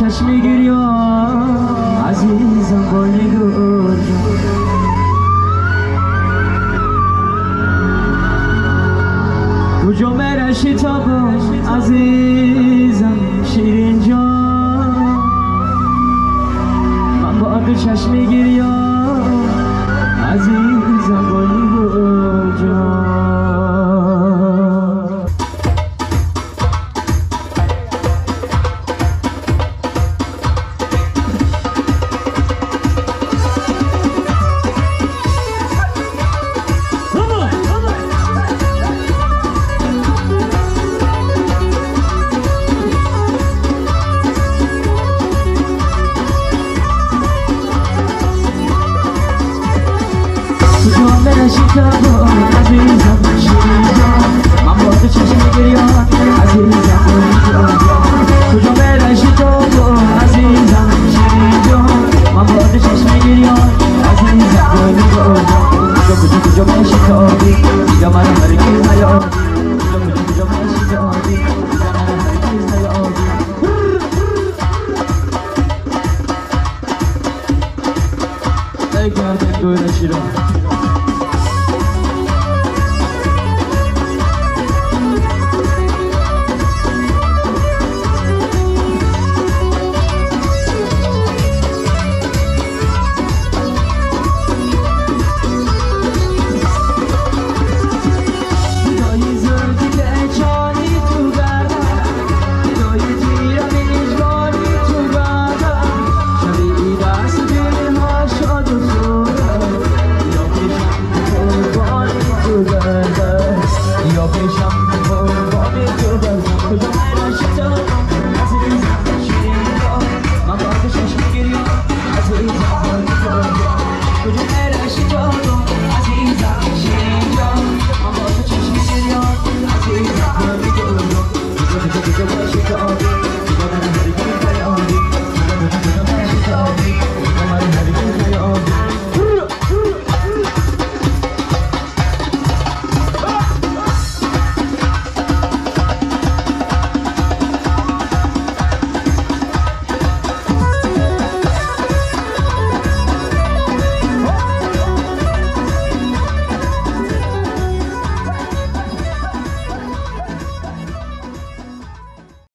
چشمی گریان عزیزم با نگاه کجا مرشی تابم عزیزم شیرین جان من با آب چشمی گریان عزیزم با نگاه جان شتابا عزیزم شیرین جان من با تو چشم گریان عزیزم کجا برای شتابا عزیزم شیرین جان من با تو چشم گریان عزیزم کجا برای شتابی دیگه من هرگز نیابی کجا برای شتابی دیگه من هرگز نیابی ای گردن دور شیران